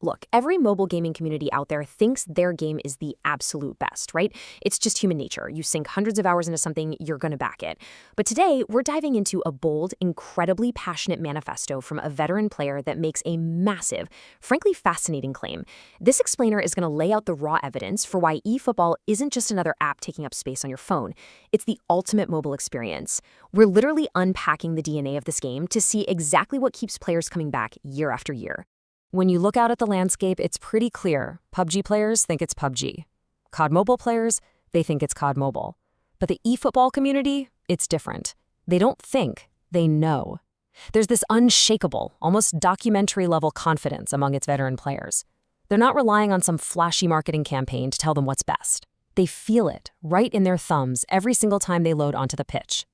Look, every mobile gaming community out there thinks their game is the absolute best, right? It's just human nature. You sink hundreds of hours into something, you're going to back it. But today, we're diving into a bold, incredibly passionate manifesto from a veteran player that makes a massive, frankly fascinating claim. This explainer is going to lay out the raw evidence for why eFootball isn't just another app taking up space on your phone. It's the ultimate mobile experience. We're literally unpacking the DNA of this game to see exactly what keeps players coming back year after year. When you look out at the landscape, it's pretty clear. PUBG players think it's PUBG. COD Mobile players, they think it's COD Mobile. But the eFootball community, it's different. They don't think, they know. There's this unshakable, almost documentary-level confidence among its veteran players. They're not relying on some flashy marketing campaign to tell them what's best. They feel it right in their thumbs every single time they load onto the pitch.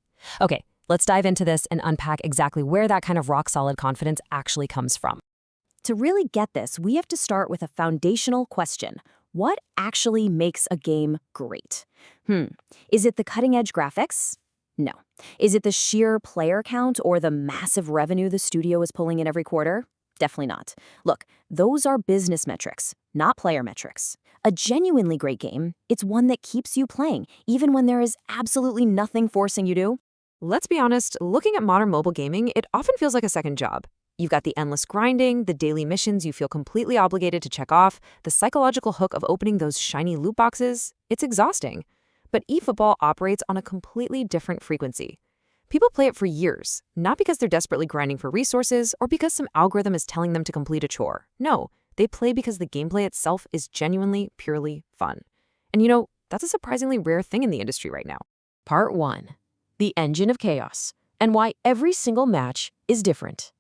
Okay, let's dive into this and unpack exactly where that kind of rock-solid confidence actually comes from. To really get this, we have to start with a foundational question. What actually makes a game great? Is it the cutting-edge graphics? No. Is it the sheer player count or the massive revenue the studio is pulling in every quarter? Definitely not. Look, those are business metrics, not player metrics. A genuinely great game, it's one that keeps you playing, even when there is absolutely nothing forcing you to. Let's be honest, looking at modern mobile gaming, it often feels like a second job. You've got the endless grinding, the daily missions you feel completely obligated to check off, the psychological hook of opening those shiny loot boxes. It's exhausting. But eFootball operates on a completely different frequency. People play it for years, not because they're desperately grinding for resources or because some algorithm is telling them to complete a chore. No, they play because the gameplay itself is genuinely, purely fun. And that's a surprisingly rare thing in the industry right now. Part 1. The engine of chaos, and why every single match is different.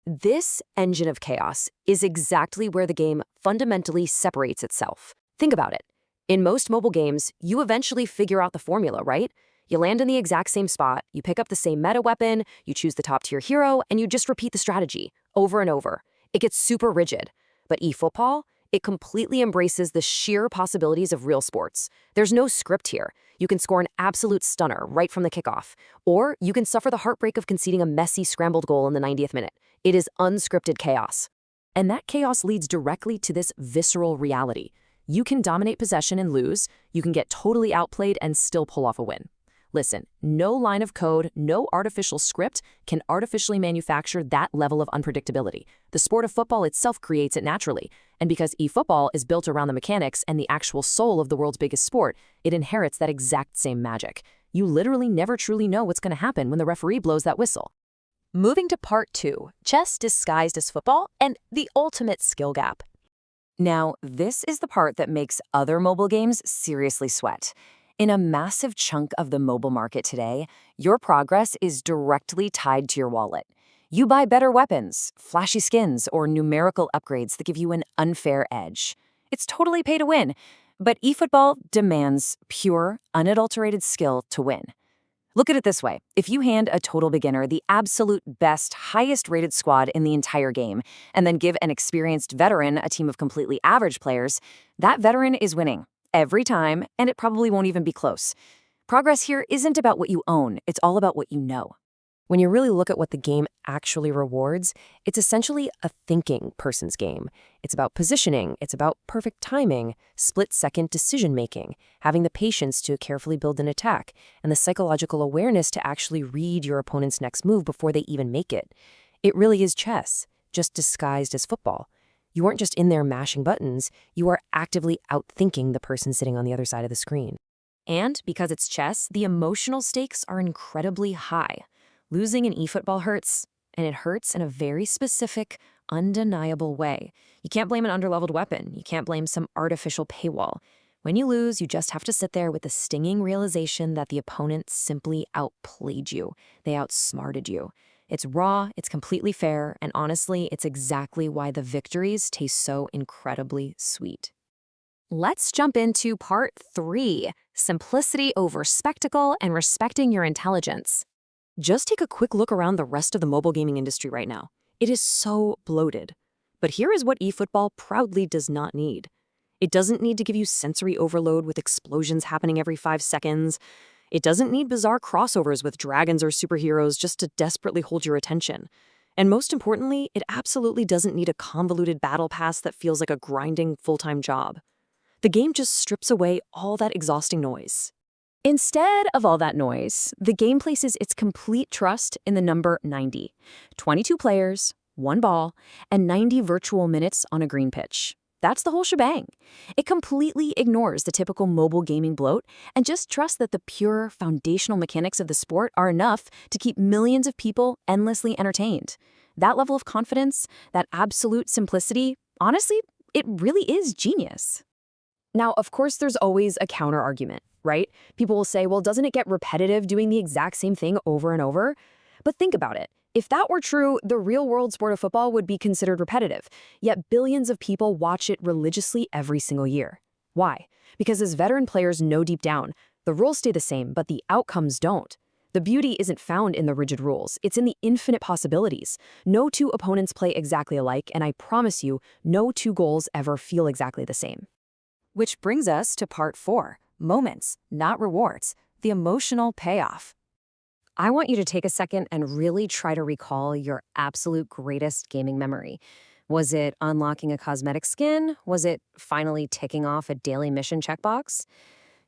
This engine of chaos is exactly where the game fundamentally separates itself. Think about it. In most mobile games, you eventually figure out the formula, right? You land in the exact same spot, you pick up the same meta weapon, you choose the top-tier hero, and you just repeat the strategy over and over. It gets super rigid. But eFootball, it completely embraces the sheer possibilities of real sports. There's no script here. You can score an absolute stunner right from the kickoff. Or you can suffer the heartbreak of conceding a messy scrambled goal in the 90th minute. It is unscripted chaos. And that chaos leads directly to this visceral reality. You can dominate possession and lose. You can get totally outplayed and still pull off a win. Listen, no line of code, no artificial script can artificially manufacture that level of unpredictability. The sport of football itself creates it naturally. And because eFootball is built around the mechanics and the actual soul of the world's biggest sport, it inherits that exact same magic. You literally never truly know what's going to happen when the referee blows that whistle. Moving to part 2, chess disguised as football and the ultimate skill gap. Now, this is the part that makes other mobile games seriously sweat. In a massive chunk of the mobile market today, your progress is directly tied to your wallet. You buy better weapons, flashy skins, or numerical upgrades that give you an unfair edge. It's totally pay to win, but eFootball demands pure, unadulterated skill to win. Look at it this way. If you hand a total beginner the absolute best, highest-rated squad in the entire game, and then give an experienced veteran a team of completely average players, that veteran is winning every time, and it probably won't even be close. Progress here isn't about what you own, it's all about what you know. When you really look at what the game actually rewards, it's essentially a thinking person's game. It's about positioning, it's about perfect timing, split-second decision-making, having the patience to carefully build an attack, and the psychological awareness to actually read your opponent's next move before they even make it. It really is chess, just disguised as football. You aren't just in there mashing buttons, you are actively outthinking the person sitting on the other side of the screen. And because it's chess, the emotional stakes are incredibly high. Losing in eFootball hurts, and it hurts in a very specific, undeniable way. You can't blame an underleveled weapon. You can't blame some artificial paywall. When you lose, you just have to sit there with the stinging realization that the opponent simply outplayed you. They outsmarted you. It's raw, it's completely fair, and honestly, it's exactly why the victories taste so incredibly sweet. Let's jump into part 3, simplicity over spectacle and respecting your intelligence. Just take a quick look around the rest of the mobile gaming industry right now. It is so bloated. But here is what eFootball proudly does not need. It doesn't need to give you sensory overload with explosions happening every 5 seconds. It doesn't need bizarre crossovers with dragons or superheroes just to desperately hold your attention. And most importantly, it absolutely doesn't need a convoluted battle pass that feels like a grinding full-time job. The game just strips away all that exhausting noise. Instead of all that noise, the game places its complete trust in the number 90. 22 players, 1 ball, and 90 virtual minutes on a green pitch. That's the whole shebang. It completely ignores the typical mobile gaming bloat and just trusts that the pure, foundational mechanics of the sport are enough to keep millions of people endlessly entertained. That level of confidence, that absolute simplicity, honestly, it really is genius. Now, of course, there's always a counter-argument, right? People will say, well, doesn't it get repetitive doing the exact same thing over and over? But think about it. If that were true, the real-world sport of football would be considered repetitive, yet billions of people watch it religiously every single year. Why? Because as veteran players know deep down, the rules stay the same, but the outcomes don't. The beauty isn't found in the rigid rules, it's in the infinite possibilities. No two opponents play exactly alike, and I promise you, no two goals ever feel exactly the same. Which brings us to part 4, moments, not rewards, the emotional payoff. I want you to take a second and really try to recall your absolute greatest gaming memory. Was it unlocking a cosmetic skin? Was it finally ticking off a daily mission checkbox?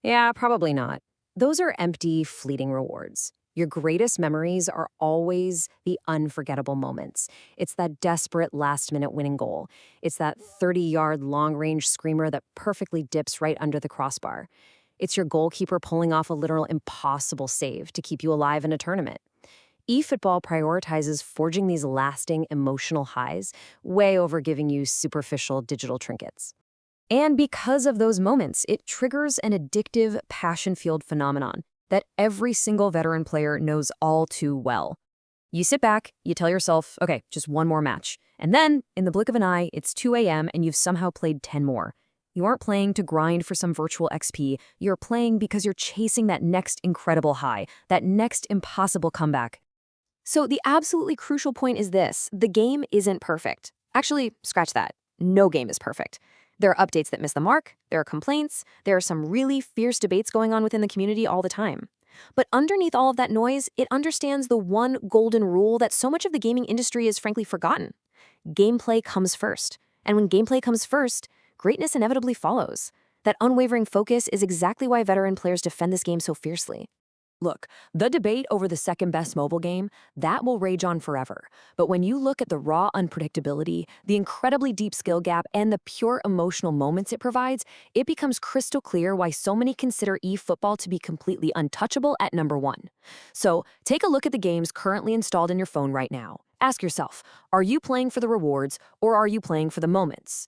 Yeah, probably not. Those are empty, fleeting rewards. Your greatest memories are always the unforgettable moments. It's that desperate last-minute winning goal. It's that 30-yard long-range screamer that perfectly dips right under the crossbar. It's your goalkeeper pulling off a literal impossible save to keep you alive in a tournament. eFootball prioritizes forging these lasting emotional highs way over giving you superficial digital trinkets. And because of those moments, it triggers an addictive, passion-fueled phenomenon that every single veteran player knows all too well. You sit back, you tell yourself, okay, just one more match. And then, in the blink of an eye, it's 2 a.m. and you've somehow played 10 more. You aren't playing to grind for some virtual XP. You're playing because you're chasing that next incredible high, that next impossible comeback. So the absolutely crucial point is this: the game isn't perfect. Actually, scratch that. No game is perfect. There are updates that miss the mark, there are complaints, there are some really fierce debates going on within the community all the time. But underneath all of that noise, it understands the one golden rule that so much of the gaming industry is frankly forgotten. Gameplay comes first. And when gameplay comes first, greatness inevitably follows. That unwavering focus is exactly why veteran players defend this game so fiercely. Look, the debate over the second best mobile game, that will rage on forever. But when you look at the raw unpredictability, the incredibly deep skill gap, and the pure emotional moments it provides, it becomes crystal clear why so many consider eFootball to be completely untouchable at number 1. So, take a look at the games currently installed in your phone right now. Ask yourself, are you playing for the rewards or are you playing for the moments?